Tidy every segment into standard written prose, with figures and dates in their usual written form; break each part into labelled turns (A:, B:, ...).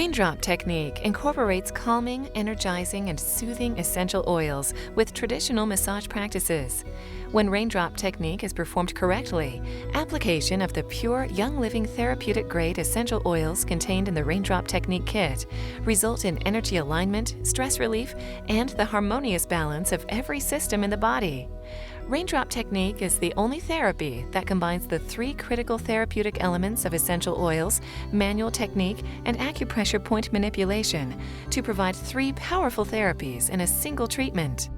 A: Raindrop technique incorporates calming, energizing, and soothing essential oils with traditional massage practices. When raindrop technique is performed correctly, application of the pure Young Living therapeutic grade essential oils contained in the raindrop technique kit result in energy alignment, stress relief, and the harmonious balance of every system in the body. Raindrop technique is the only therapy that combines the three critical therapeutic elements of essential oils, manual technique, and acupressure point manipulation to provide three powerful therapies in a single treatment.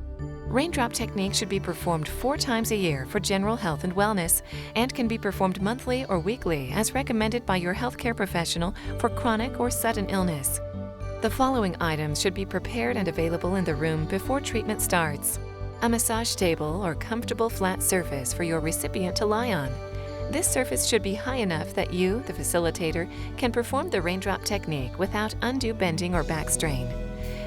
A: Raindrop technique should be performed 4 times a year for general health and wellness and can be performed monthly or weekly as recommended by your healthcare professional for chronic or sudden illness. The following items should be prepared and available in the room before treatment starts. A massage table or comfortable flat surface for your recipient to lie on. This surface should be high enough that you, the facilitator, can perform the raindrop technique without undue bending or back strain.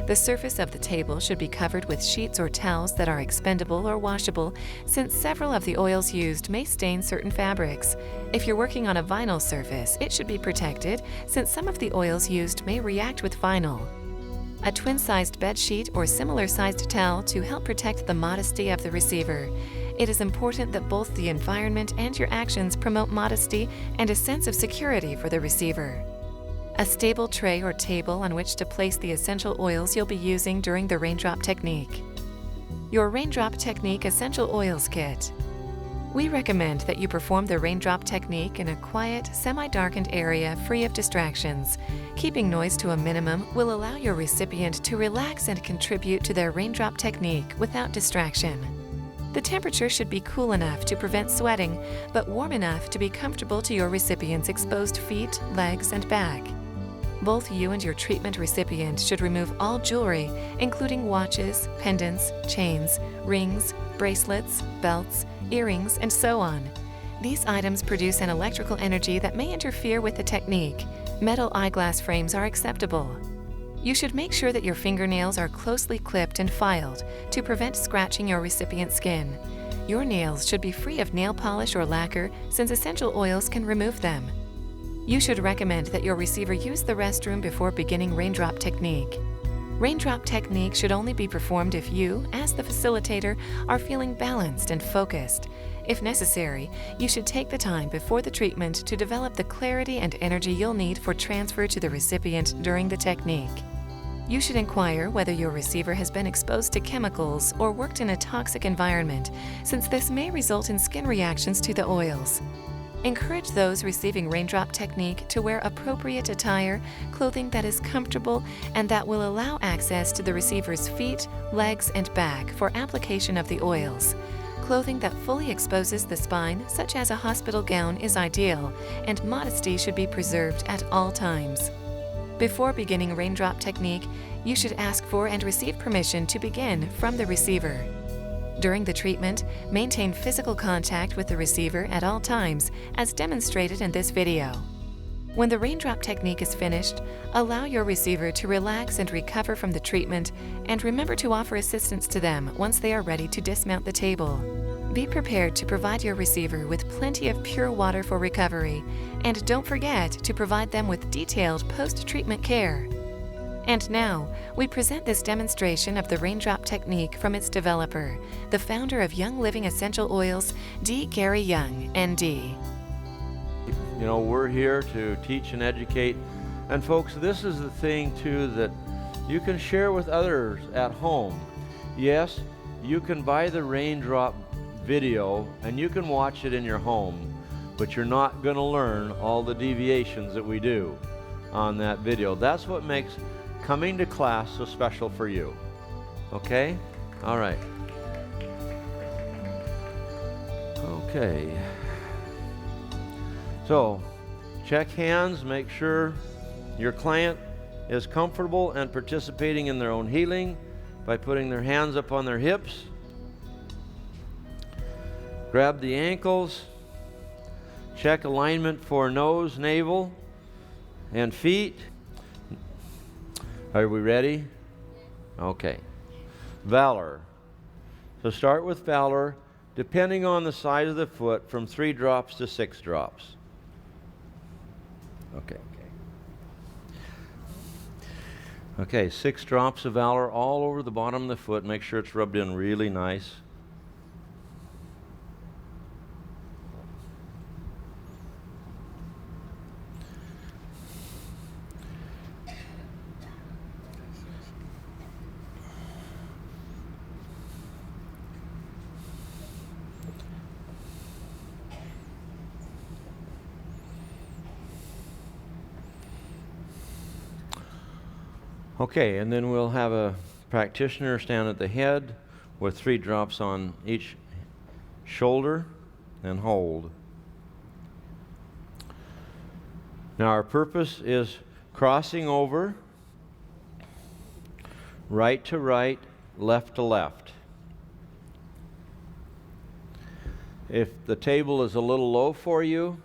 A: The surface of the table should be covered with sheets or towels that are expendable or washable, since several of the oils used may stain certain fabrics. If you're working on a vinyl surface, it should be protected, since some of the oils used may react with vinyl. A twin-sized bed sheet or similar-sized towel to help protect the modesty of the receiver. It is important that both the environment and your actions promote modesty and a sense of security for the receiver. A stable tray or table on which to place the essential oils you'll be using during the raindrop technique. Your raindrop technique essential oils kit. We recommend that you perform the raindrop technique in a quiet, semi-darkened area free of distractions. Keeping noise to a minimum will allow your recipient to relax and contribute to their raindrop technique without distraction. The temperature should be cool enough to prevent sweating, but warm enough to be comfortable to your recipient's exposed feet, legs, and back. Both you and your treatment recipient should remove all jewelry, including watches, pendants, chains, rings, bracelets, belts, earrings, and so on. These items produce an electrical energy that may interfere with the technique. Metal eyeglass frames are acceptable. You should make sure that your fingernails are closely clipped and filed to prevent scratching your recipient's skin. Your nails should be free of nail polish or lacquer, since essential oils can remove them. You should recommend that your receiver use the restroom before beginning raindrop technique. Raindrop technique should only be performed if you, as the facilitator, are feeling balanced and focused. If necessary, you should take the time before the treatment to develop the clarity and energy you'll need for transfer to the recipient during the technique. You should inquire whether your receiver has been exposed to chemicals or worked in a toxic environment, since this may result in skin reactions to the oils. Encourage those receiving raindrop technique to wear appropriate attire, clothing that is comfortable and that will allow access to the receiver's feet, legs, and back for application of the oils. Clothing that fully exposes the spine, such as a hospital gown, is ideal, and modesty should be preserved at all times. Before beginning raindrop technique, you should ask for and receive permission to begin from the receiver. During the treatment, maintain physical contact with the receiver at all times, as demonstrated in this video. When the raindrop technique is finished, allow your receiver to relax and recover from the treatment, and remember to offer assistance to them once they are ready to dismount the table. Be prepared to provide your receiver with plenty of pure water for recovery, and don't forget to provide them with detailed post-treatment care. And now, we present this demonstration of the raindrop technique from its developer, the founder of Young Living Essential Oils, D. Gary Young, ND.
B: You know, we're here to teach and educate. And folks, this is the thing too that you can share with others at home. Yes, you can buy the raindrop video and you can watch it in your home, but you're not going to learn all the deviations that we do on that video. That's what makes coming to class so special for you. Okay? All right. Okay. So, check hands, make sure your client is comfortable and participating in their own healing by putting their hands up on their hips. Grab the ankles. Check alignment for nose, navel, and feet. Are we ready? Okay. Valor. So start with Valor, depending on the size of the foot, from 3 drops to 6 drops. Okay. Okay, 6 drops of Valor all over the bottom of the foot. Make sure it's rubbed in really nice. Okay, and then we'll have a practitioner stand at the head with 3 drops on each shoulder and hold. Now our purpose is crossing over, right to right, left to left. If the table is a little low for you,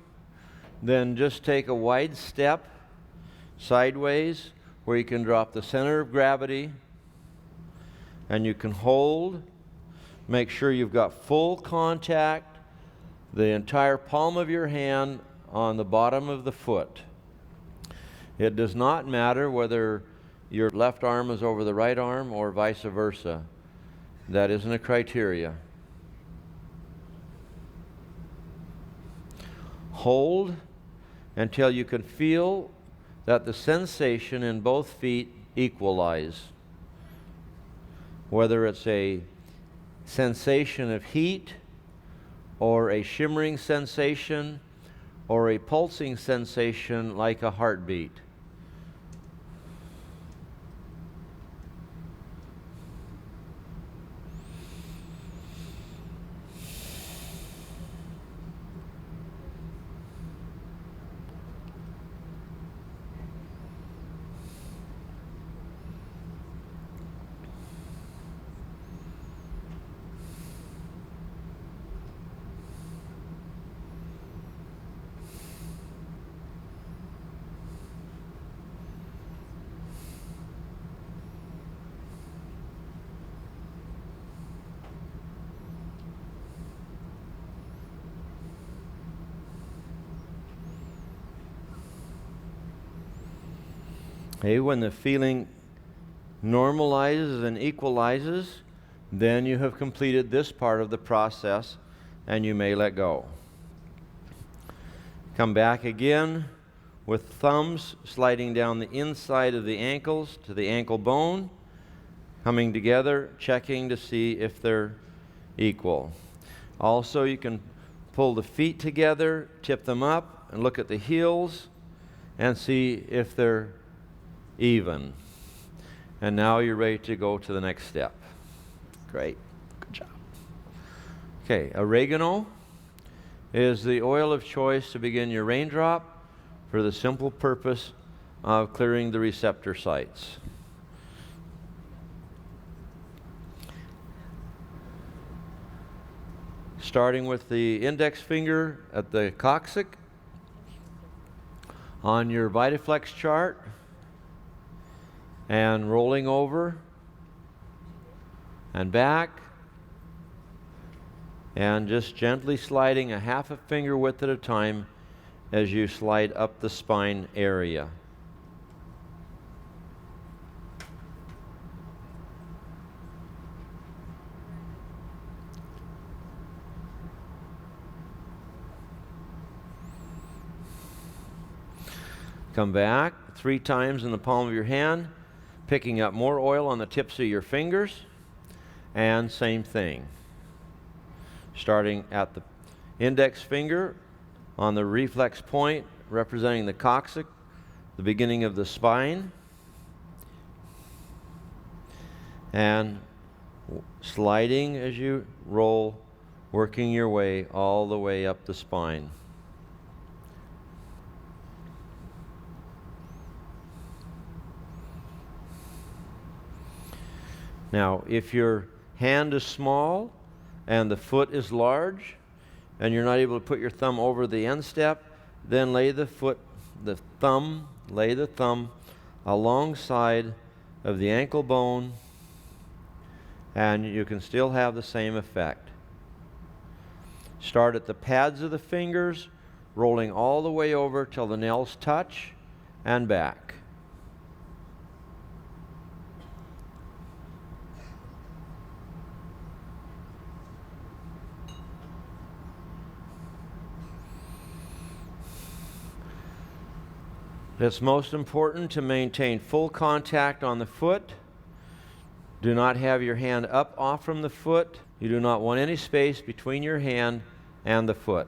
B: then just take a wide step sideways where you can drop the center of gravity, and you can hold. Make sure you've got full contact, the entire palm of your hand on the bottom of the foot. It does not matter whether your left arm is over the right arm or vice versa. That isn't a criteria. Hold until you can feel that the sensation in both feet equalize. Whether it's a sensation of heat or a shimmering sensation or a pulsing sensation like a heartbeat. Okay, when the feeling normalizes and equalizes, then you have completed this part of the process and you may let go. Come back again with thumbs sliding down the inside of the ankles to the ankle bone, coming together, checking to see if they're equal. Also, you can pull the feet together, tip them up, and look at the heels and see if they're even. And now you're ready to go to the next step. Great. Good job. Okay, oregano is the oil of choice to begin your raindrop for the simple purpose of clearing the receptor sites. Starting with the index finger at the coccyx on your Vitaflex chart, and rolling over and back, and just gently sliding a half a finger width at a time as you slide up the spine area. Come back 3 times in the palm of your hand, picking up more oil on the tips of your fingers, and same thing. Starting at the index finger on the reflex point representing the coccyx, the beginning of the spine, and sliding as you roll, working your way all the way up the spine. Now, if your hand is small and the foot is large and you're not able to put your thumb over the end step, then lay the thumb alongside of the ankle bone, and you can still have the same effect. Start at the pads of the fingers, rolling all the way over till the nails touch and back. It's most important to maintain full contact on the foot. Do not have your hand up off from the foot. You do not want any space between your hand and the foot.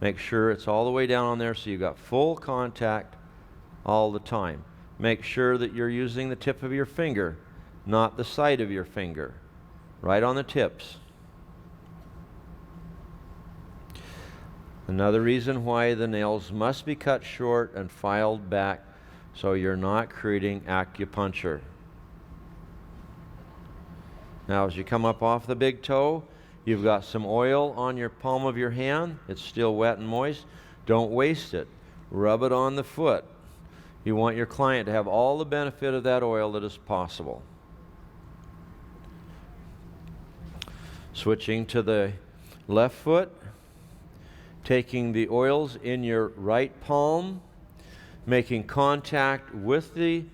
B: Make sure it's all the way down on there so you've got full contact all the time. Make sure that you're using the tip of your finger, not the side of your finger, right on the tips. Another reason why the nails must be cut short and filed back so you're not creating acupuncture. Now as you come up off the big toe, you've got some oil on your palm of your hand. It's still wet and moist. Don't waste it. Rub it on the foot. You want your client to have all the benefit of that oil that is possible. Switching to the left foot, taking the oils in your right palm, making contact with the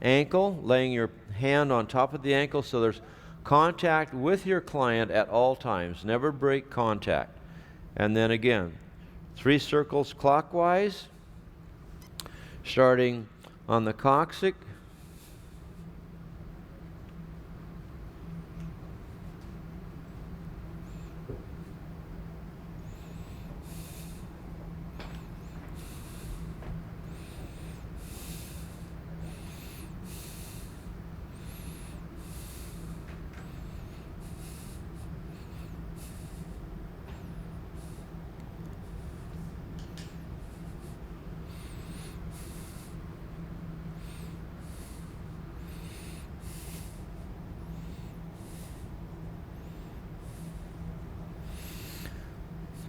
B: ankle, laying your hand on top of the ankle so there's contact with your client at all times. Never break contact. And then again, 3 circles clockwise, starting on the coccyx,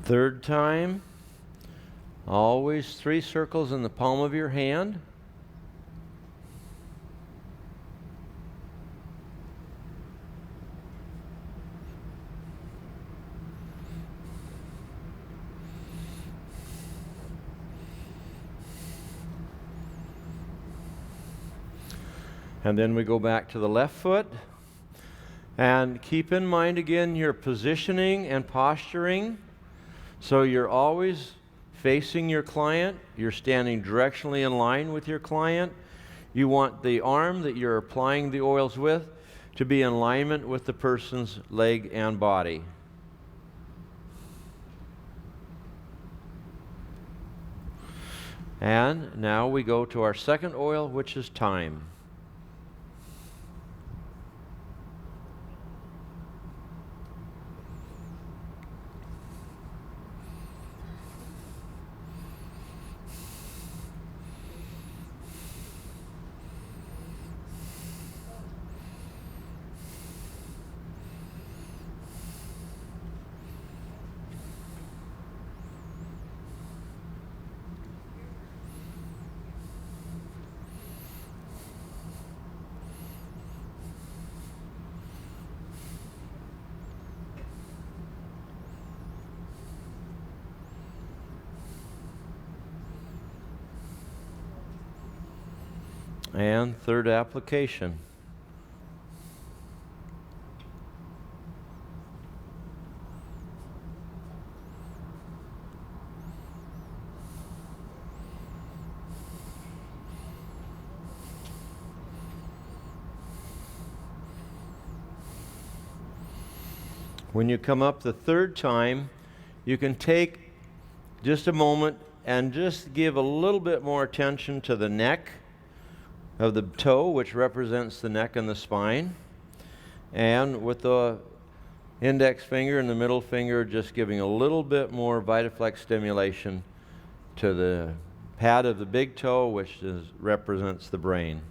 B: third time, always 3 circles in the palm of your hand. And then we go back to the left foot. And keep in mind again your positioning and posturing. So you're always facing your client. You're standing directionally in line with your client. You want the arm that you're applying the oils with to be in alignment with the person's leg and body. And now we go to our second oil, which is thyme. And third application. When you come up the third time, you can take just a moment and just give a little bit more attention to the neck of the toe, which represents the neck and the spine. And with the index finger and the middle finger, just giving a little bit more VitaFlex stimulation to the pad of the big toe, which represents the brain.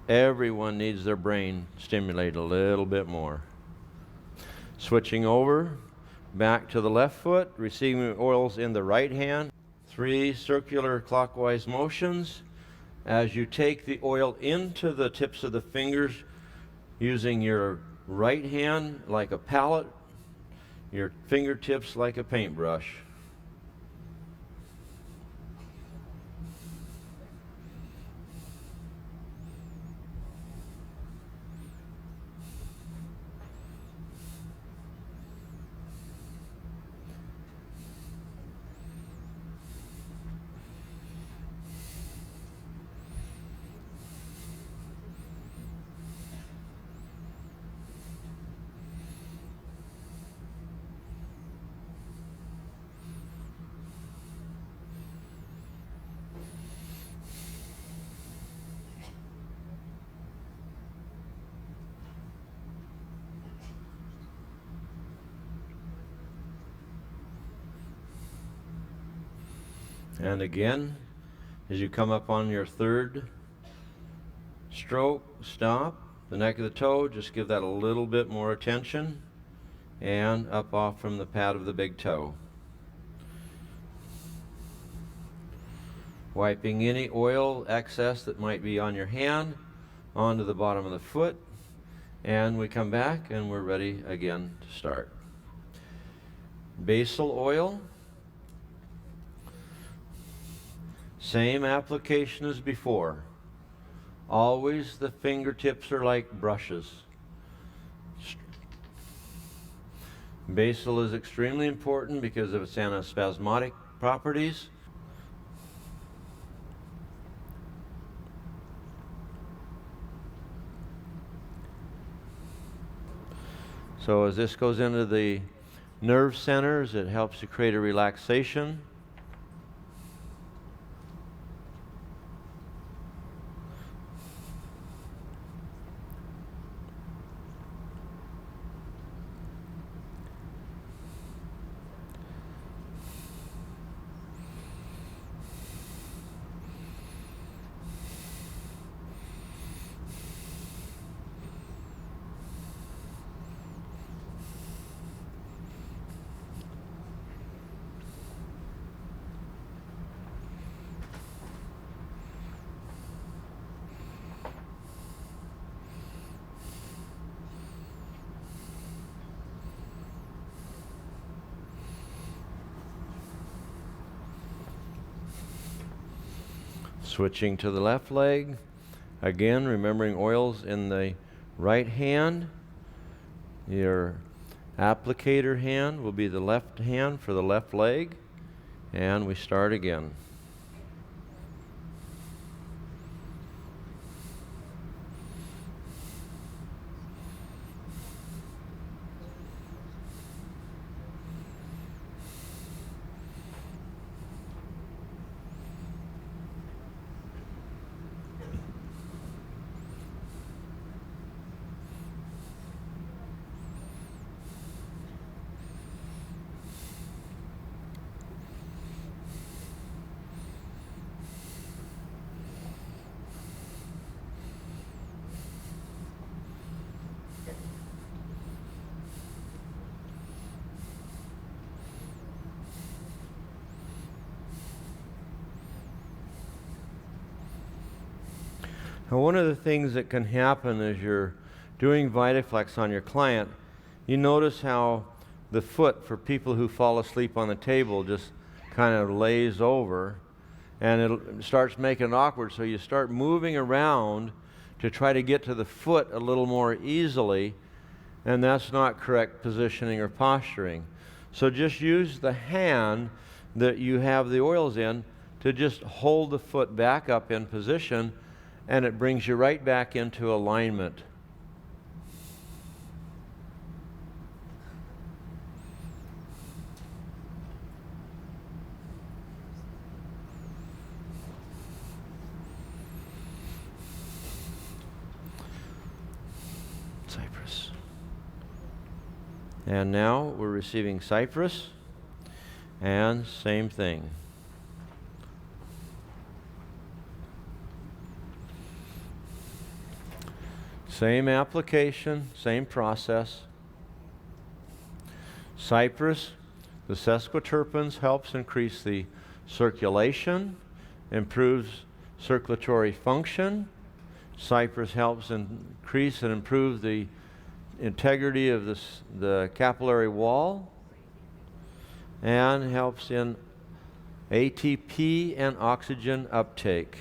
B: Everyone needs their brain stimulated a little bit more. Switching over back to the left foot, receiving oils in the right hand. 3 circular clockwise motions. As you take the oil into the tips of the fingers, using your right hand like a palette, your fingertips like a paintbrush. And again, as you come up on your third stroke, stop. The neck of the toe, just give that a little bit more attention. And up off from the pad of the big toe. Wiping any oil excess that might be on your hand onto the bottom of the foot. And we come back and we're ready again to start. Basal oil. Same application as before. Always the fingertips are like brushes. Basal is extremely important because of its antispasmodic properties. So as this goes into the nerve centers, it helps to create a relaxation. Switching to the left leg. Again, remembering oils in the right hand. Your applicator hand will be the left hand for the left leg. And we start again. Now, one of the things that can happen as you're doing VitaFlex on your client, you notice how the foot, for people who fall asleep on the table, just kind of lays over and it starts making it awkward. So you start moving around to try to get to the foot a little more easily, and that's not correct positioning or posturing. So just use the hand that you have the oils in to just hold the foot back up in position, and it brings you right back into alignment. Cypress. And now we're receiving Cypress, and same thing. Same application, same process. Cypress, the sesquiterpenes helps increase the circulation, improves circulatory function. Cypress helps increase and improve the integrity of the capillary wall, and helps in ATP and oxygen uptake.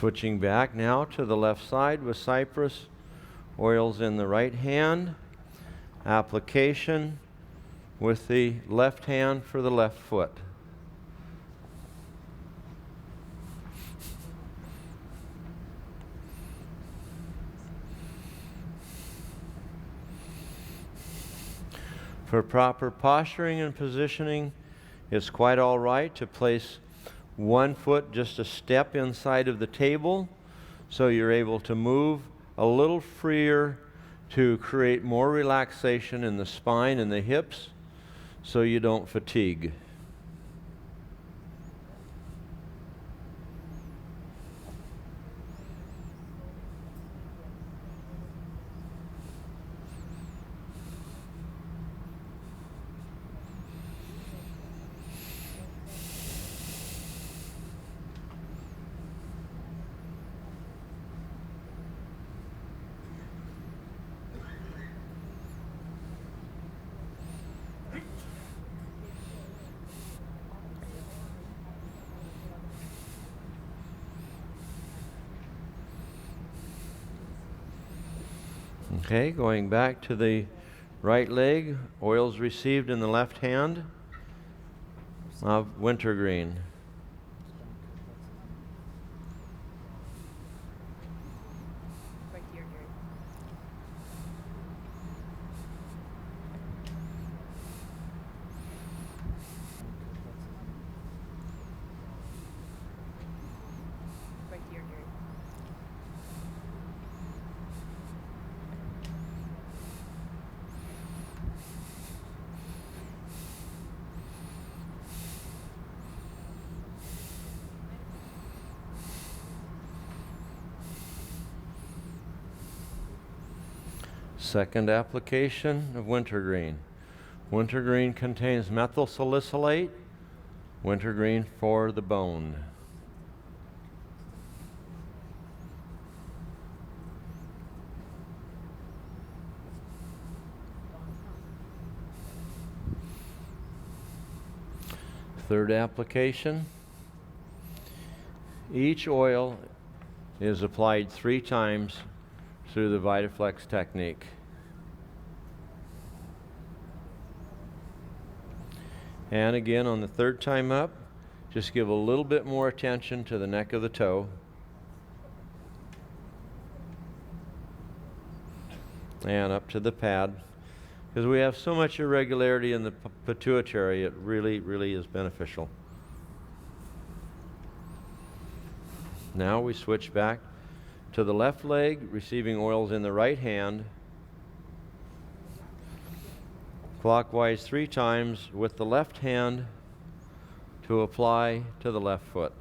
B: Switching back now to the left side with cypress, oils in the right hand, application with the left hand for the left foot. For proper posturing and positioning, it's quite all right to place one foot just a step inside of the table so you're able to move a little freer to create more relaxation in the spine and the hips so you don't fatigue. Okay, going back to the right leg, oils received in the left hand of wintergreen. Second application of wintergreen. Wintergreen contains methyl salicylate, wintergreen for the bone. Third application. Each oil is applied 3 times through the VitaFlex technique. And again, on the third time up, just give a little bit more attention to the neck of the toe. And up to the pad. Because we have so much irregularity in the pituitary, it really is beneficial. Now we switch back to the left leg, receiving oils in the right hand. Clockwise 3 times with the left hand to apply to the left foot.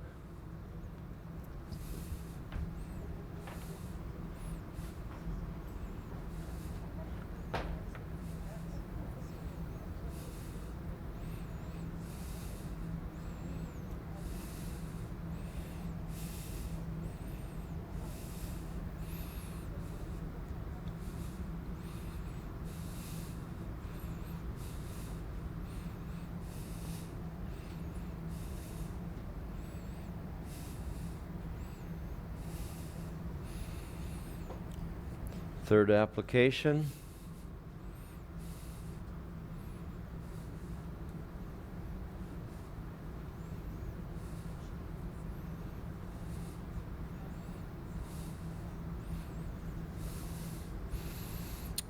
B: Third application.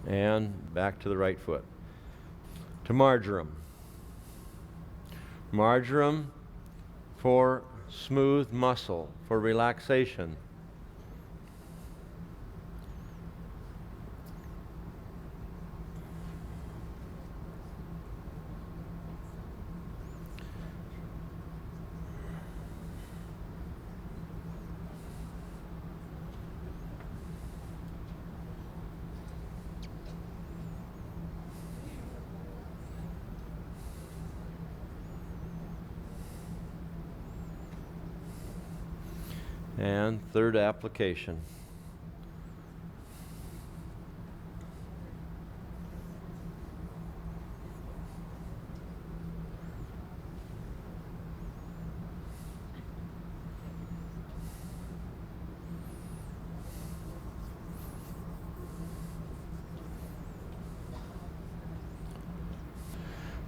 B: And back to the right foot. To marjoram. Marjoram for smooth muscle, for relaxation. And third application.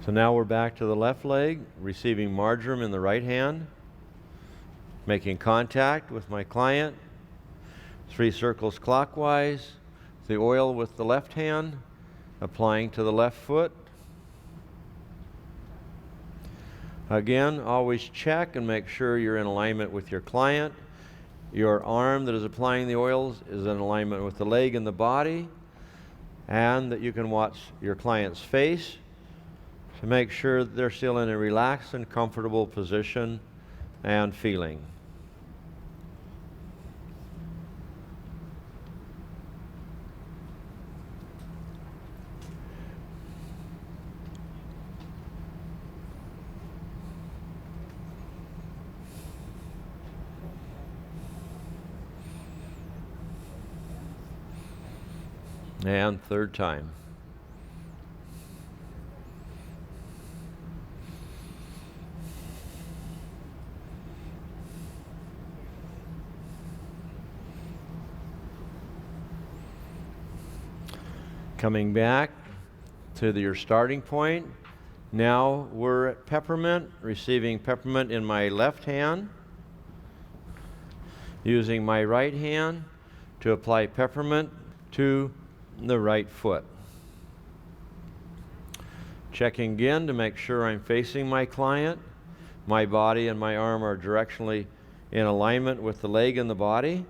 B: So now we're back to the left leg, receiving marjoram in the right hand, making contact with my client, 3 circles clockwise, the oil with the left hand, applying to the left foot. Again, always check and make sure you're in alignment with your client. Your arm that is applying the oils is in alignment with the leg and the body, and that you can watch your client's face to make sure that they're still in a relaxed and comfortable position and feeling. And third time. Coming back to your starting point. Now we're at peppermint, receiving peppermint in my left hand, using my right hand to apply peppermint to the right foot. Checking again to make sure I'm facing my client. My body and my arm are directionally in alignment with the leg and the body.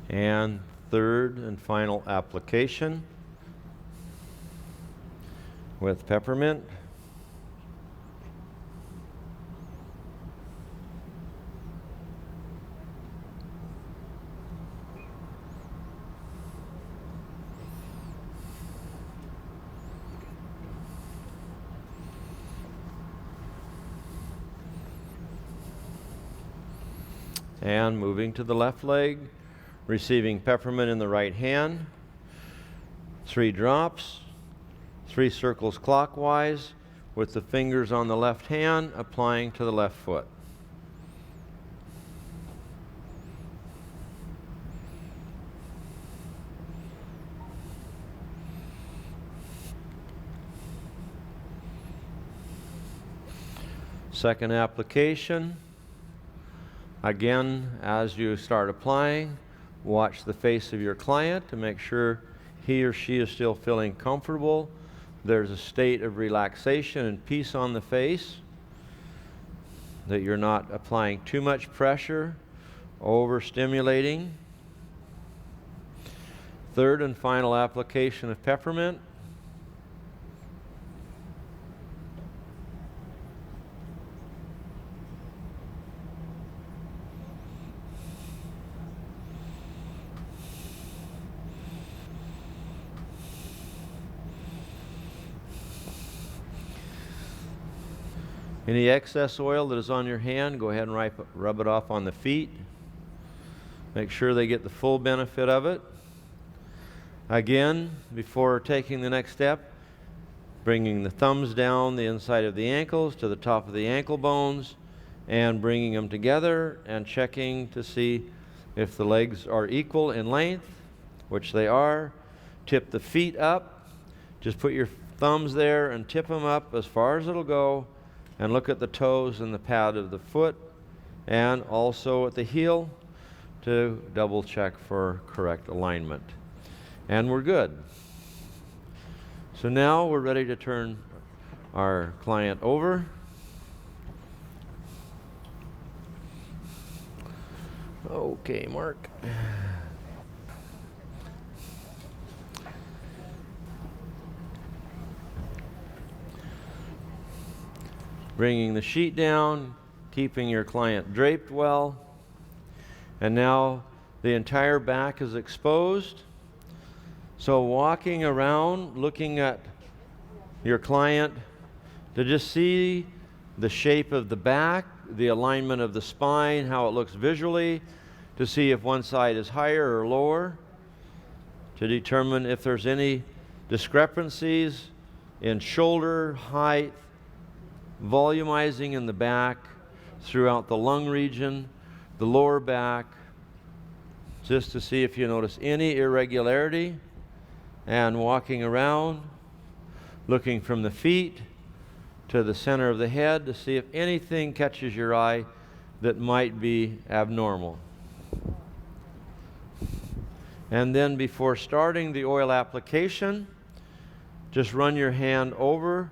B: And third and final application with peppermint. And moving to the left leg, receiving peppermint in the right hand, 3 drops, 3 circles clockwise, with the fingers on the left hand applying to the left foot. Second application. Again, as you start applying, watch the face of your client to make sure he or she is still feeling comfortable. There's a state of relaxation and peace on the face, that you're not applying too much pressure, overstimulating. Third and final application of peppermint. Any excess oil that is on your hand, go ahead and rub it off on the feet. Make sure they get the full benefit of it. Again, before taking the next step, bringing the thumbs down the inside of the ankles to the top of the ankle bones and bringing them together and checking to see if the legs are equal in length, which they are. Tip the feet up. Just put your thumbs there and tip them up as far as it'll go. And look at the toes and the pad of the foot, and also at the heel to double check for correct alignment. And we're good. So now we're ready to turn our client over. Okay, Mark. Bringing the sheet down, keeping your client draped well. And now the entire back is exposed. So walking around, looking at your client to just see the shape of the back, the alignment of the spine, how it looks visually, to see if one side is higher or lower, to determine if there's any discrepancies in shoulder height, volumizing in the back, throughout the lung region, the lower back, just to see if you notice any irregularity, and walking around, looking from the feet to the center of the head to see if anything catches your eye that might be abnormal. And then before starting the oil application, just run your hand over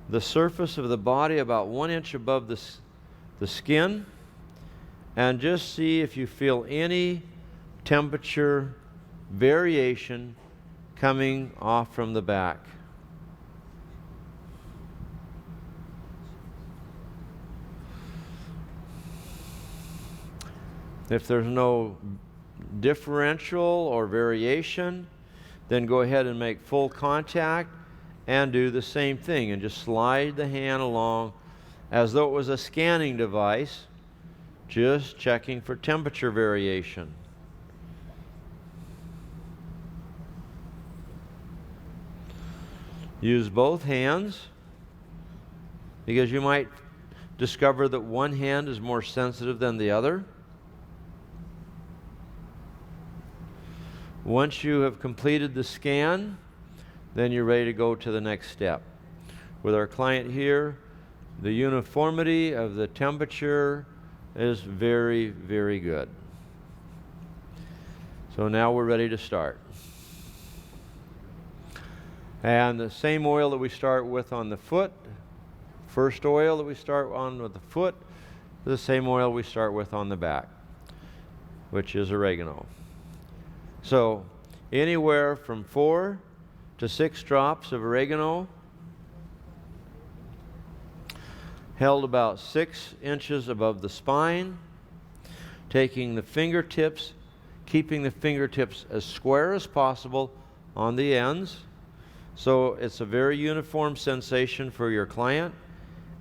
B: the surface of the body about 1 inch above the skin, and just see if you feel any temperature variation coming off from the back. If there's no differential or variation, then go ahead and make full contact and do the same thing, and just slide the hand along as though it was a scanning device, just checking for temperature variation. Use both hands, because you might discover that one hand is more sensitive than the other. Once you have completed the scan, then you're ready to go to the next step. With our client here, the uniformity of the temperature is very, very good. So now we're ready to start. And the same oil that we start with on the foot, first oil that we start on with the foot, the same oil we start with on the back, which is oregano. So anywhere from 4 to 6 drops of oregano, held about 6 inches above the spine, taking the fingertips, keeping the fingertips as square as possible on the ends, so it's a very uniform sensation for your client,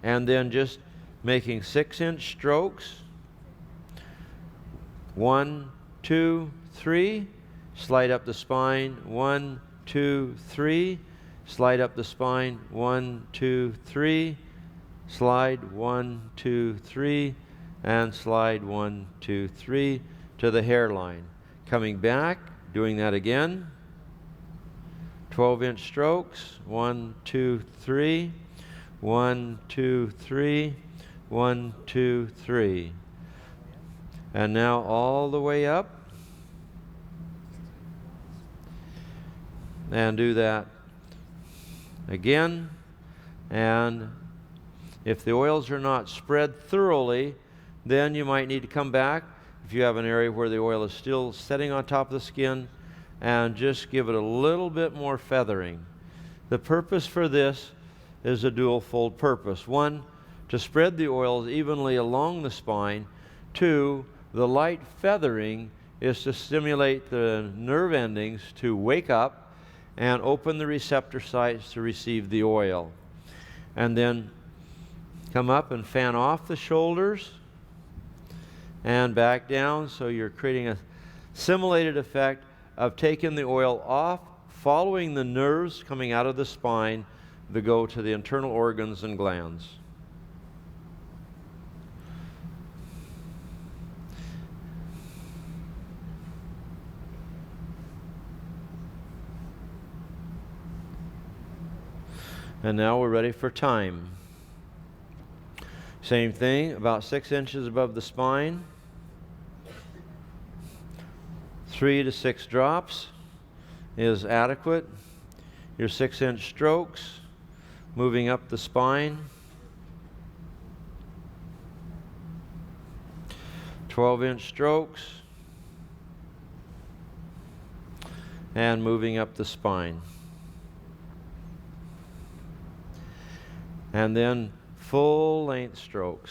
B: and then just making 6-inch strokes. 1, 2, 3, slide up the spine. 1, 2, 3, slide up the spine. 1, 2, 3, slide. 1, 2, 3, and slide. 1, 2, 3 to the hairline. Coming back, doing that again. 12-inch strokes. 1, 2, 3, 1, 2, 3, 1, 2, 3. And now all the way up. And do that again. And if the oils are not spread thoroughly, then you might need to come back if you have an area where the oil is still setting on top of the skin, and just give it a little bit more feathering. The purpose for this is a dual-fold purpose. 1, to spread the oils evenly along the spine. 2, the light feathering is to stimulate the nerve endings to wake up and open the receptor sites to receive the oil. And then come up and fan off the shoulders and back down, so you're creating a simulated effect of taking the oil off, following the nerves coming out of the spine that go to the internal organs and glands. And now we're ready for time. Same thing, about 6 inches above the spine. 3 to 6 drops is adequate. Your 6-inch strokes, moving up the spine. 12-inch strokes, and moving up the spine. And then full-length strokes.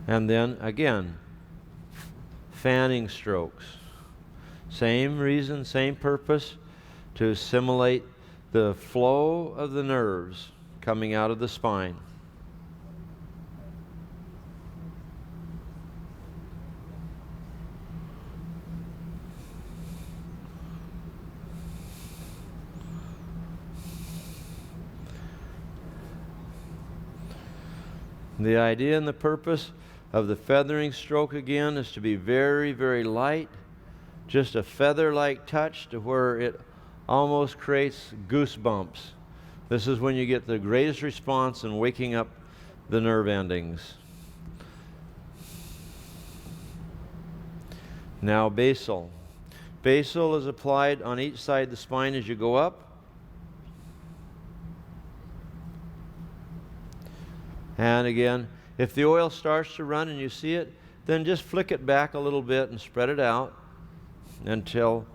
B: And then again, fanning strokes. Same reason, same purpose, to simulate the flow of the nerves coming out of the spine. The idea and the purpose of the feathering stroke again is to be very, very light, just a feather-like touch to where it almost creates goosebumps. This is when you get the greatest response in waking up the nerve endings. Now basal. Basal is applied on each side of the spine as you go up. And again, if the oil starts to run and you see it, then just flick it back a little bit and spread it out until